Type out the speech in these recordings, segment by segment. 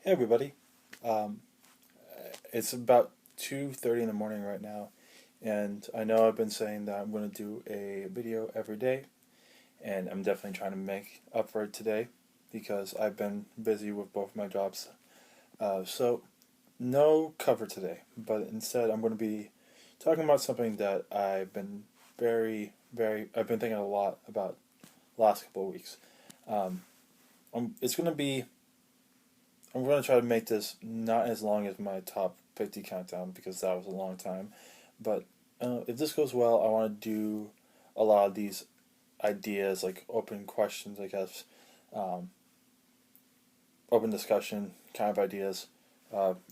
Hey everybody. Um, it's about 2:30 in the morning right now, and I know I've been saying that I'm going to do a video every day, and I'm definitely trying to make up for it today because I've been busy with both my jobs. So no cover today, but instead I'm going to be talking about something that I've been I've been thinking a lot about last couple of weeks. Um, it's going to be I'm going to try to make this not as long as my top 50 countdown because that was a long time. But if this goes well, I want to do a lot of these ideas, like open questions, I guess, um, open discussion kind of ideas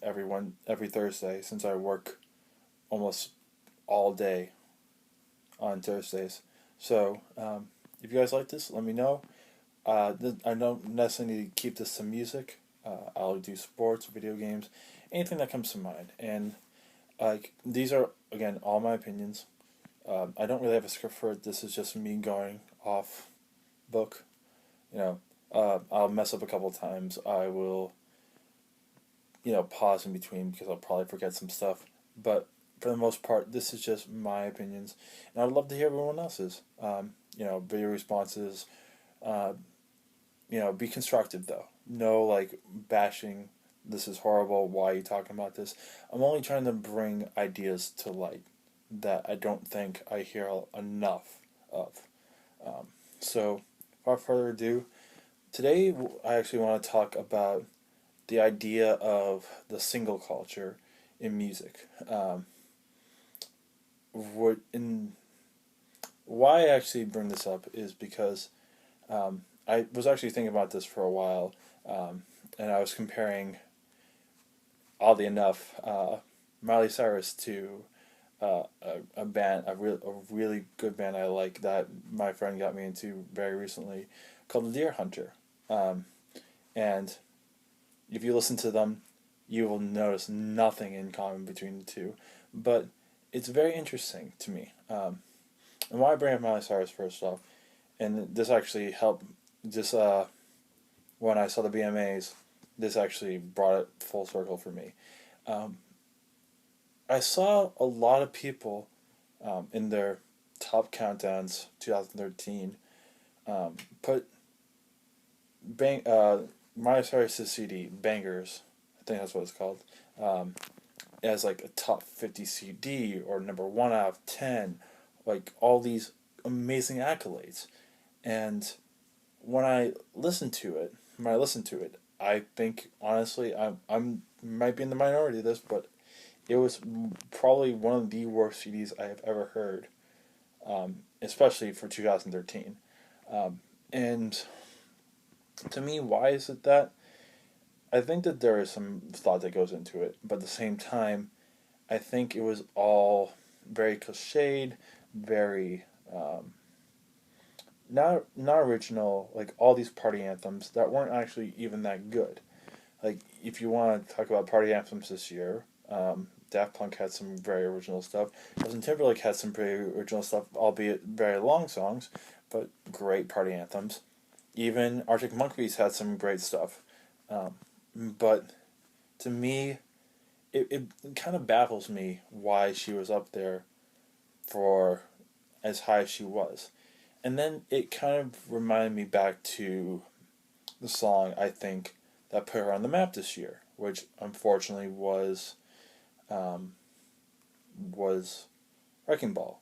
every Thursday since I work almost all day on Thursdays. So if you guys like this, let me know. I don't necessarily need to keep this to music. I'll do sports, video games, anything that comes to mind. And like these are again all my opinions. I don't really have a script for it. This is just me going off book. You know, I'll mess up a couple times. I will, pause in between because I'll probably forget some stuff. But for the most part, this is just my opinions, and I'd love to hear everyone else's. Video responses. Uh, be constructive though. No like bashing. This is horrible. Why are you talking about this? I'm only trying to bring ideas to light that I don't think I hear enough of. Um, so, without further ado, today I actually want to talk about the idea of the single culture in music. What in Why I actually bring this up is because I was actually thinking about this for a while, and I was comparing, oddly enough, Miley Cyrus to a band, a really good band I like that my friend got me into very recently, called the Deer Hunter. Um, and if you listen to them, you will notice nothing in common between the two, but it's very interesting to me. And why I bring up Miley Cyrus first off, and this actually helped. This When I saw the BMAs, this actually brought it full circle for me. Um, I saw a lot of people in their top countdowns 2013 put Miley Cyrus' CD Bangers, I think that's what it's called, um, as like a top 50 CD or number 1 out of 10, like all these amazing accolades. And when I listened to it, I think honestly I'm might be in the minority of this, but it was probably one of the worst CDs I have ever heard, especially for 2013. And to me, why is it that? I think that there is some thought that goes into it, but at the same time, I think it was all very cliched, very not original. Like all these party anthems that weren't actually even that good. Like if you want to talk about party anthems this year, Daft Punk had some very original stuff. Justin Timberlake had some pretty original stuff, albeit very long songs, but great party anthems. Even Arctic Monkeys had some great stuff. But to me, it kind of baffles me why she was up there for as high as she was. And then it kind of reminded me back to the song I think that put her on the map this year, which unfortunately um, was Wrecking Ball.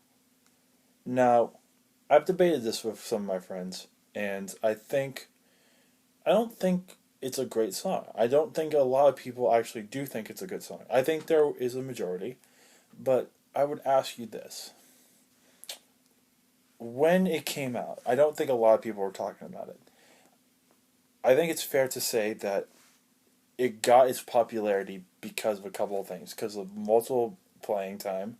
Now, I've debated this with some of my friends, and I don't think it's a great song. I don't think a lot of people actually do think it's a good song. I think there is a majority, but I would ask you this. When it came out, I don't think a lot of people were talking about it. I think it's fair to say that it got its popularity because of a couple of things. Because of multiple playing time,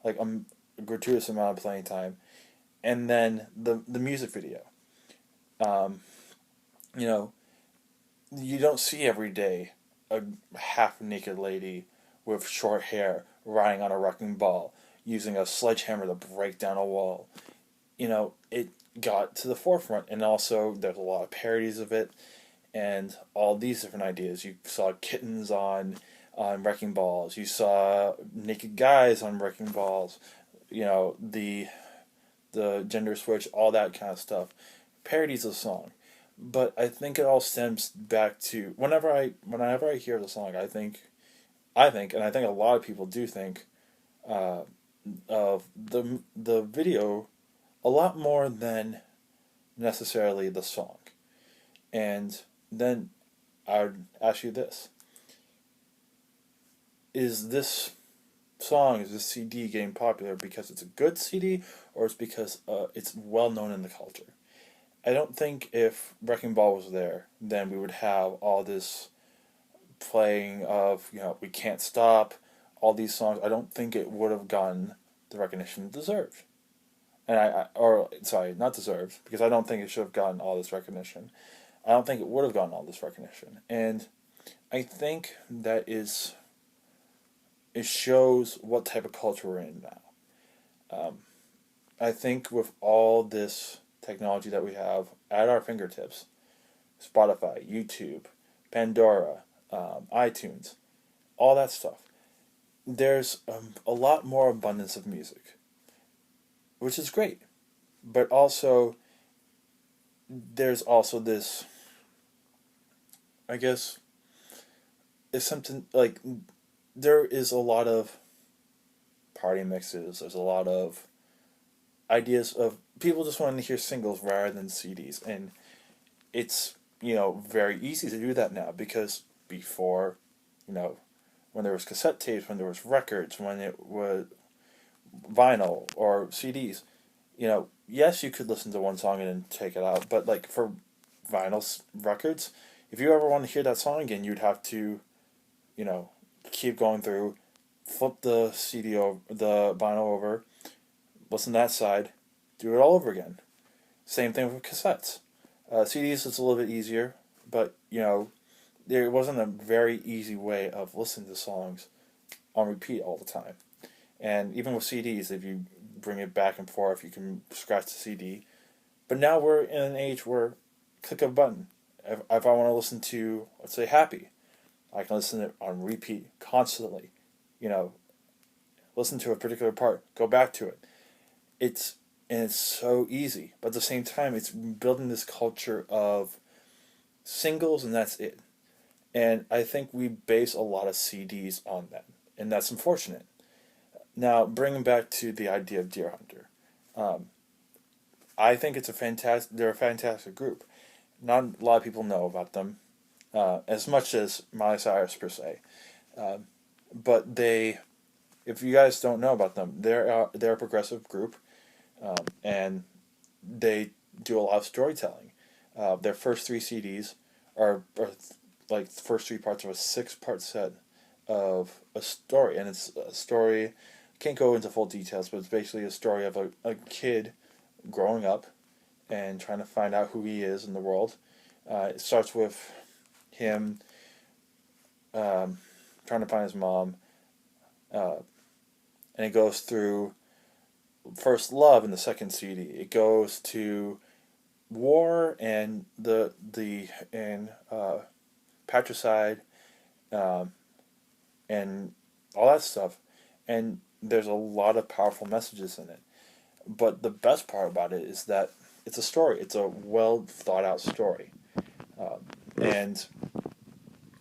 like a gratuitous amount of playing time, and then the music video. Um, you know, you don't see every day a half naked lady with short hair riding on a wrecking ball using a sledgehammer to break down a wall. It got to the forefront, and also there's a lot of parodies of it, and all these different ideas. You saw kittens on wrecking balls. You saw naked guys on wrecking balls. You know, the gender switch, all that kind of stuff. Parodies of the song. But I think it all stems back to whenever I hear the song, and I think a lot of people do think uh, of the video a lot more than necessarily the song. And then I would ask you this: Is this CD getting popular because it's a good CD, or it's because it's well known in the culture? I don't think if Wrecking Ball was there, then we would have all this playing of, We Can't Stop, all these songs. I don't think it would have gotten the recognition it deserved. And sorry, not deserved, because I don't think it should have gotten all this recognition. I don't think it would have gotten all this recognition. And I think it shows what type of culture we're in now. I think with all this technology that we have at our fingertips, Spotify, YouTube, Pandora, iTunes, all that stuff, there's a lot more abundance of music, which is great. But also, there's also this, I guess, is something like there is a lot of party mixes. There's a lot of ideas of people just wanting to hear singles rather than CDs, and it's very easy to do that now because before, when there was cassette tapes, when there was records, when it was vinyl or CDs, yes, you could listen to one song and then take it out, but like for vinyl records, if you ever want to hear that song again, you'd have to, keep going through, flip the CD over, the vinyl over, listen to that side, do it all over again. Same thing with cassettes. CDs is a little bit easier, but there wasn't a very easy way of listening to songs on repeat all the time. And even with CDs, if you bring it back and forth, you can scratch the CD. But now we're in an age where click a button. If I want to listen to, let's say, Happy, I can listen to it on repeat constantly. Listen to a particular part, go back to it. It's so easy, but at the same time, it's building this culture of singles, and that's it. And I think we base a lot of CDs on that, and that's unfortunate. Now, bringing back to the idea of Deer Hunter, I think they're a fantastic group. Not a lot of people know about them, as much as Miley Cyrus per se. But if you guys don't know about them, they're a progressive group, and they do a lot of storytelling. Their first three CDs are like the first three parts of a 6-part set of a story, and it's a story. Can't go into full details, but it's basically a story of a kid growing up and trying to find out who he is in the world. It starts with him trying to find his mom, and it goes through first love in the second CD. It goes to war and patricide, and all that stuff, and there's a lot of powerful messages in it. But the best part about it is that it's a story. It's a well thought out story, and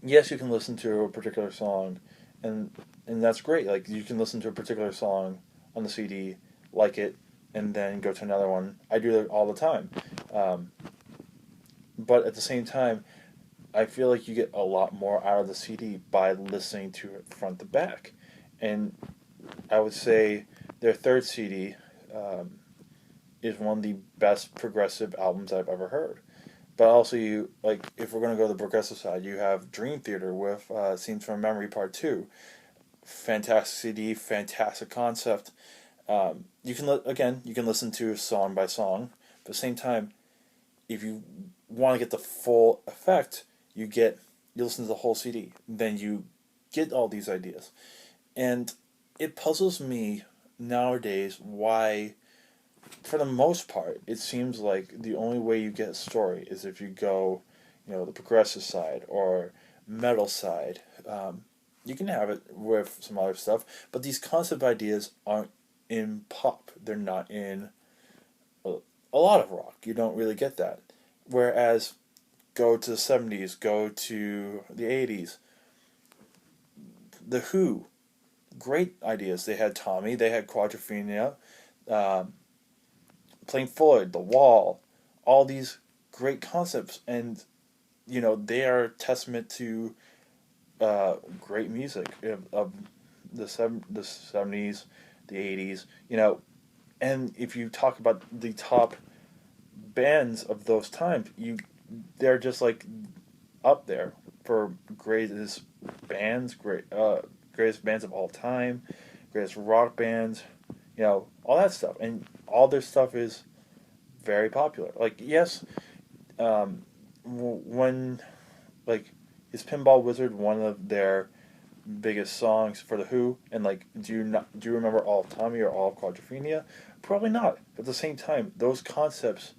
yes, you can listen to a particular song, and that's great. Like you can listen to a particular song on the CD, like it, and then go to another one. I do that all the time, but at the same time, I feel like you get a lot more out of the CD by listening to it front to back, and I would say their third CD is one of the best progressive albums I've ever heard. But also, if we're going to go to the progressive side, you have Dream Theater with Scenes from Memory Part 2. Fantastic CD, fantastic concept. You can listen to song by song, but at the same time, if you want to get the full effect, you listen to the whole CD. Then you get all these ideas. And it puzzles me nowadays why, for the most part, it seems like the only way you get a story is if you go, the progressive side or metal side. You can have it with some other stuff, but these concept ideas aren't in pop. They're not in a, a lot of rock. You don't really get that. Whereas, go to the 70s, go to the 80s, The Who, great ideas. They had Tommy, they had Quadrophenia, um, Plain Floyd, The Wall, all these great concepts, and they are a testament to great music of the 70s, the 80s. And if you talk about the top bands of those times, they're just like up there for greatest bands of all time, greatest rock bands, all that stuff, and all their stuff is very popular. Like, yes, when like is Pinball Wizard one of their biggest songs for the Who? And like, do you remember all of Tommy or all of Quadrophenia? Probably not. But at the same time, those concepts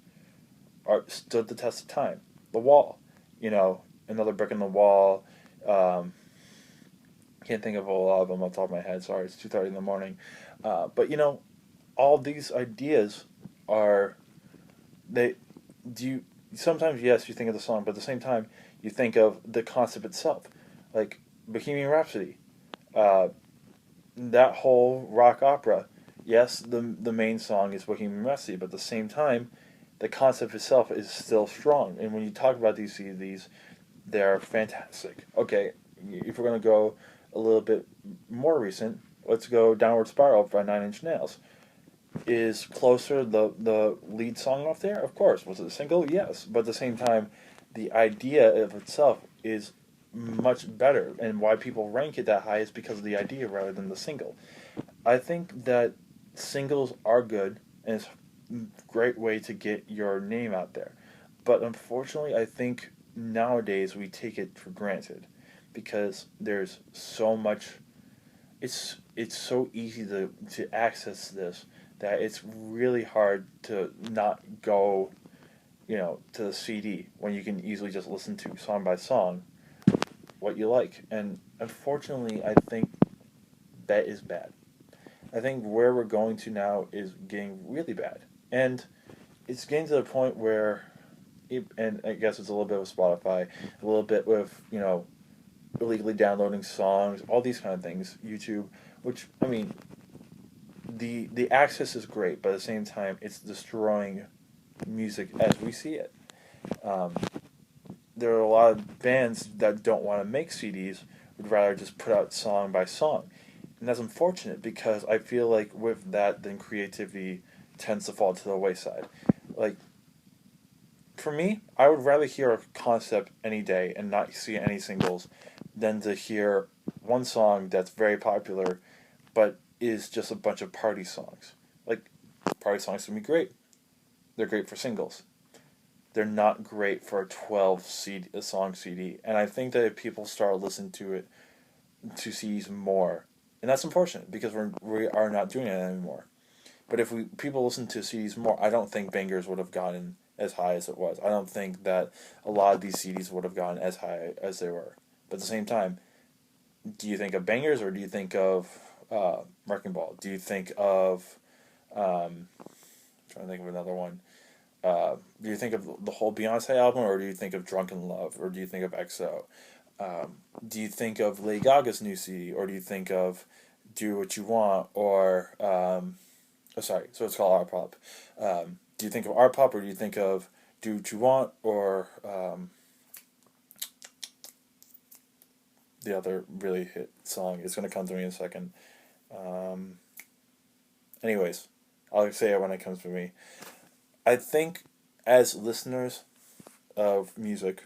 are stood the test of time. The Wall, another brick in the wall. Can't think of a lot of them off the top of my head. Sorry, it's 2:30 in the morning. But all these ideas are they. Do you sometimes, yes, you think of the song, but at the same time you think of the concept itself, like Bohemian Rhapsody, uh, that whole rock opera. Yes, the main song is Bohemian Rhapsody, but at the same time, the concept itself is still strong. And when you talk about these CDs, they're fantastic. Okay, if we're gonna go a little bit more recent, let's go Downward Spiral by Nine Inch Nails. Is Closer the lead song off there? Of course. Was it a single? Yes. But at the same time, the idea of itself is much better, and why people rank it that high is because of the idea rather than the single. I think that singles are good, and it's a great way to get your name out there. But unfortunately, I think nowadays we take it for granted because there's so much. It's so easy to access this that it's really hard to not go, to the CD when you can easily just listen to song by song what you like. And unfortunately, I think that is bad. I think where we're going to now is getting really bad. And it's getting to the point where, and I guess it's a little bit with Spotify, a little bit with, illegally downloading songs, all these kind of things, YouTube, which, I mean, the access is great, but at the same time, it's destroying music as we see it. Um, there are a lot of bands that don't want to make CDs, would rather just put out song by song. And that's unfortunate because I feel like with that, then creativity tends to fall to the wayside. Like, for me, I would rather hear a concept any day and not see any singles than to hear one song that's very popular but is just a bunch of party songs. Like, party songs can be great. They're great for singles. They're not great for a 12 song CD. And I think that if people start listening to CDs more, and that's unfortunate because we are not doing it anymore. But if people listen to CDs more, I don't think Bangers would have gotten as high as it was. I don't think that a lot of these CDs would have gotten as high as they were. But at the same time, do you think of Bangers or do you think of Wrecking Ball? Do you think of trying to think of another one? Do you think of the whole Beyonce album, or do you think of Drunken Love, or do you think of EXO? Do you think of Lady Gaga's new CD, or do you think of Do What You Want, or so it's called Art Pop. Do you think of Art Pop, or do you think of Do What You Want, or the other really hit song? It's going to come to me in a second. Anyways, I'll say it when it comes to me. I think as listeners of music,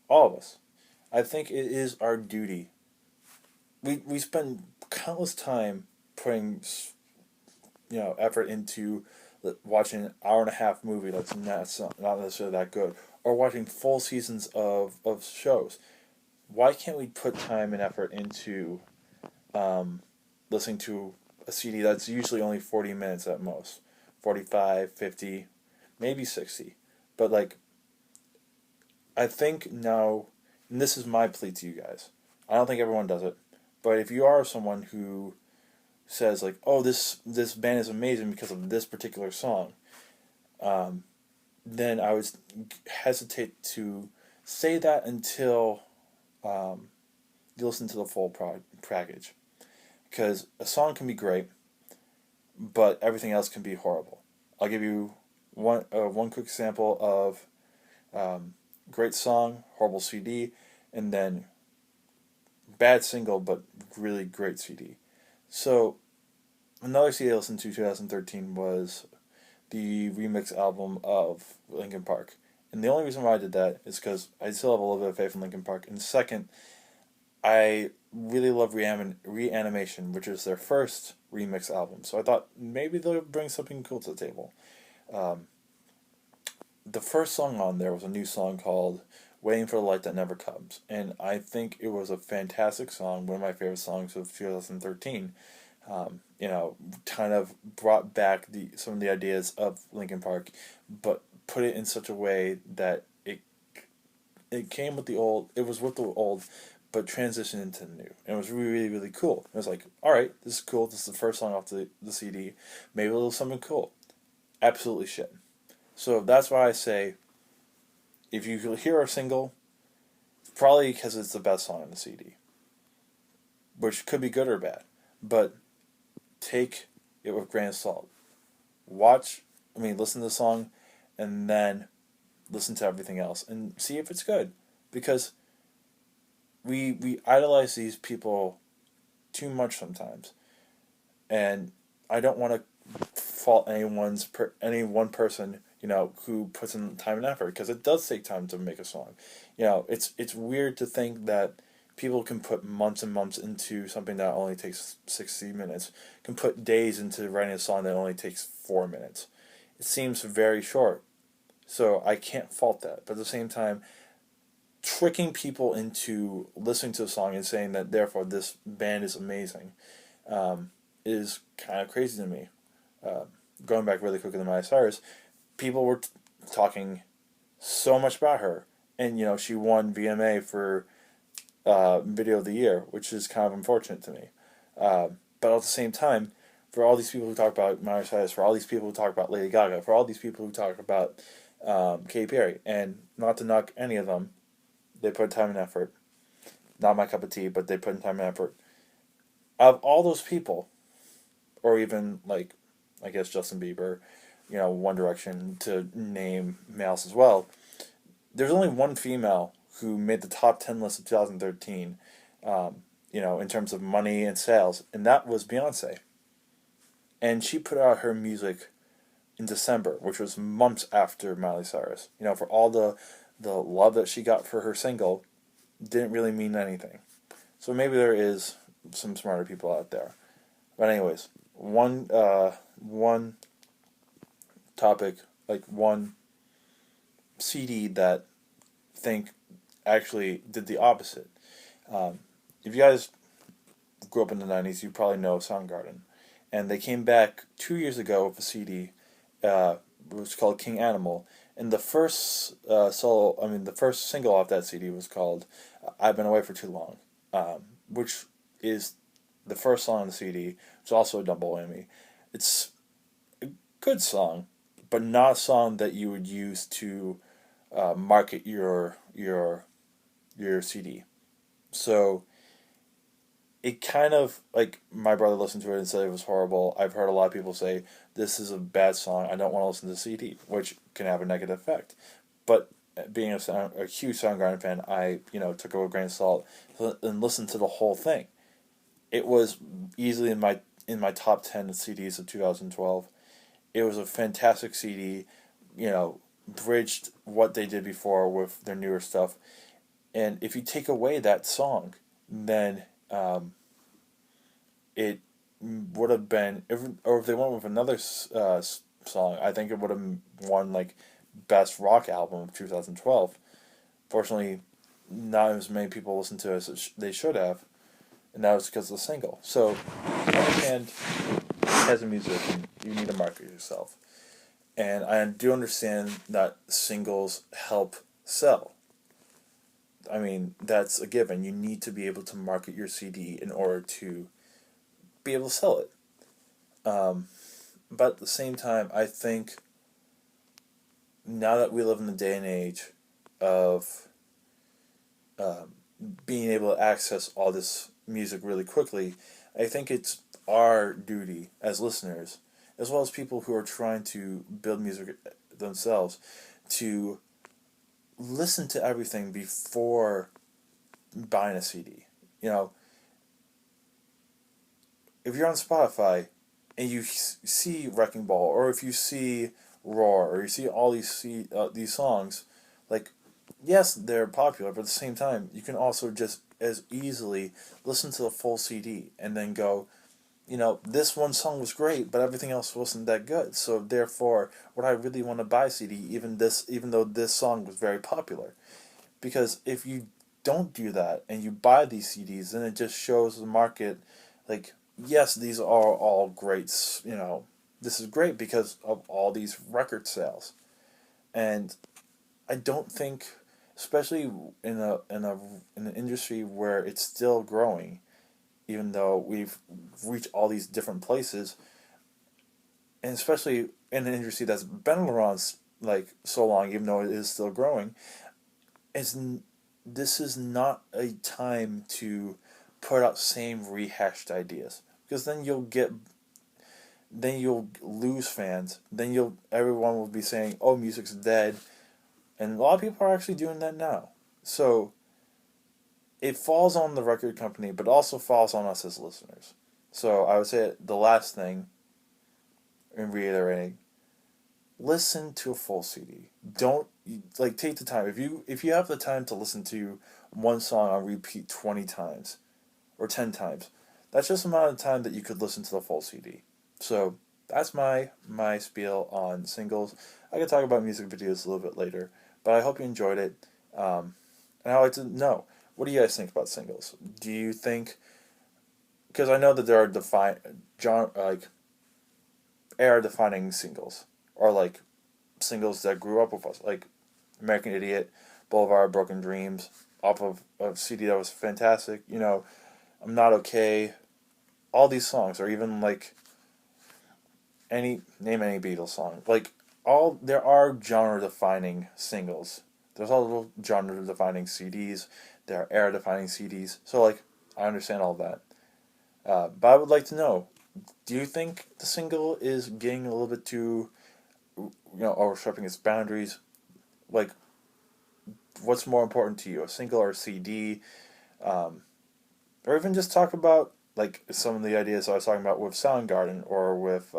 all of us, I think it is our duty. We spend countless time putting effort into watching an hour and a half movie that's not necessarily that good, or watching full seasons of shows. Why can't we put time and effort into listening to a CD that's usually only 40 minutes at most? 45, 50, maybe 60. But like, I think now, and this is my plea to you guys. I don't think everyone does it, but if you are someone who says like, "Oh, this band is amazing because of this particular song," um, then I would hesitate to say that until um, you listen to the full package. Because a song can be great, but everything else can be horrible. I'll give you one quick example of great song, horrible CD, and then bad single but really great CD. So another CD I listened to 2013 was the remix album of Linkin Park. And the only reason why I did that is because I still have a little bit of faith in Linkin Park. And second, I really love Reanimation, which is their first remix album. So I thought maybe they'll bring something cool to the table. Um, the first song on there was a new song called Waiting for the Light That Never Comes. And I think it was a fantastic song, one of my favorite songs of 2013. Kind of brought back some of the ideas of Linkin Park, but put it in such a way that it came with the old, it was with the old, but transitioned into the new. And it was really, really, really cool. It was like, all right, this is cool. This is the first song off the CD. Maybe a little something cool. Absolutely shit. So that's why I say, if you hear a single, probably because it's the best song on the CD, which could be good or bad, but take it with a grain of salt. Listen to the song, and then listen to everything else, and see if it's good. Because we idolize these people too much sometimes, and I don't want to fault any one person, who puts in time and effort, because it does take time to make a song. It's weird to think that people can put months and months into something that only takes 60 minutes, can put days into writing a song that only takes 4 minutes. It seems very short, so I can't fault that. But at the same time, tricking people into listening to a song and saying that therefore this band is amazing is kind of crazy to me. Going back really quickly to Miley Cyrus, people were talking so much about her, and she won VMA for Video of the Year, which is kind of unfortunate to me. But at the same time, for all these people who talk about Miley Cyrus, for all these people who talk about Lady Gaga, for all these people who talk about Katy Perry, and not to knock any of them, they put time and effort. Not my cup of tea, but they put in time and effort. Of all those people, or even I guess Justin Bieber, One Direction, to name males as well, there's only one female who made the top 10 list of 2013, in terms of money and sales, and that was Beyonce. And she put out her music in December, which was months after Miley Cyrus. For all the love that she got for her single, didn't really mean anything. So maybe there is some smarter people out there. But anyways, one topic, one CD that think actually did the opposite. If you guys grew up in the 90s, you probably know Soundgarden. And they came back 2 years ago with a CD, which was called King Animal. And the first the first single off that CD was called I've Been Away for Too Long, which is the first song on the CD. It's also a double whammy. It's a good song, but not a song that you would use to market your CD. So it kind of, my brother listened to it and said it was horrible. I've heard a lot of people say, this is a bad song, I don't want to listen to the CD, which can have a negative effect. But being a huge Soundgarden fan, I, took it with a grain of salt and listened to the whole thing. It was easily in my top 10 CDs of 2012. It was a fantastic CD, bridged what they did before with their newer stuff. And if you take away that song, then it would have been, if they went with another song, I think it would have won best rock album of 2012. Fortunately, not as many people listened to it as they should have, and that was because of the single. So, on the other hand, as a musician, you need to market yourself. And I do understand that singles help sell. I mean, that's a given. You need to be able to market your CD in order to be able to sell it. Um, but at the same time, I think now that we live in the day and age of um, being able to access all this music really quickly, I think it's our duty as listeners, as well as people who are trying to build music themselves, to listen to everything before buying a CD. You know, if you're on Spotify and you see Wrecking Ball, or if you see Roar, or you see all these songs, like, yes, they're popular, but at the same time, you can also just as easily listen to the full CD and then go, this one song was great, but everything else wasn't that good. So therefore, would I really want to buy CD even though this song was very popular? Because if you don't do that and you buy these CDs, then it just shows the market, like, yes, these are all great. This is great because of all these record sales, and I don't think, especially in an industry where it's still growing, even though we've reached all these different places, and especially in an industry that's been around like so long, even though it is still growing, it's this is not a time to put out same rehashed ideas, because then you'll lose fans. Everyone will be saying, "Oh, music's dead," and a lot of people are actually doing that now. So it falls on the record company, but also falls on us as listeners. So I would say the last thing, in reiterating, listen to a full CD. Don't take the time. If you have the time to listen to one song on repeat 20 times or 10 times, that's just the amount of time that you could listen to the full CD. So that's my spiel on singles. I could talk about music videos a little bit later, but I hope you enjoyed it. And I'd like to know, what do you guys think about singles? Do you think, because I know that there are era defining singles, or like singles that grew up with us, like American Idiot, Boulevard Broken Dreams, off of a CD that was fantastic. I'm Not Okay. All these songs, or even like name any Beatles song. Like, there are genre defining singles. There's also genre defining CDs. There are era defining CDs. So like, I understand all that. But I would like to know, do you think the single is getting a little bit too, overstepping its boundaries? Like, what's more important to you, a single or a CD? Um, or even just talk about like some of the ideas I was talking about with Soundgarden or with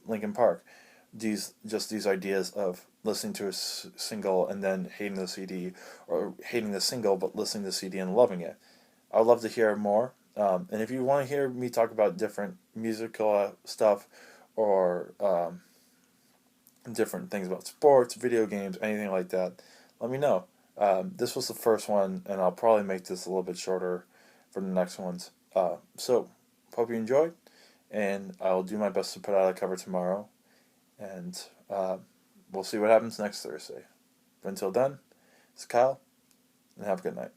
Linkin Park. These ideas of listening to a single and then hating the CD, or hating the single but listening to the CD and loving it. I would love to hear more. And if you want to hear me talk about different musical stuff, or different things about sports, video games, anything like that, let me know. This was the first one, and I'll probably make this a little bit shorter for the next ones. So, hope you enjoyed, and I'll do my best to put out a cover tomorrow, and we'll see what happens next Thursday. But until then, it's Kyle, and have a good night.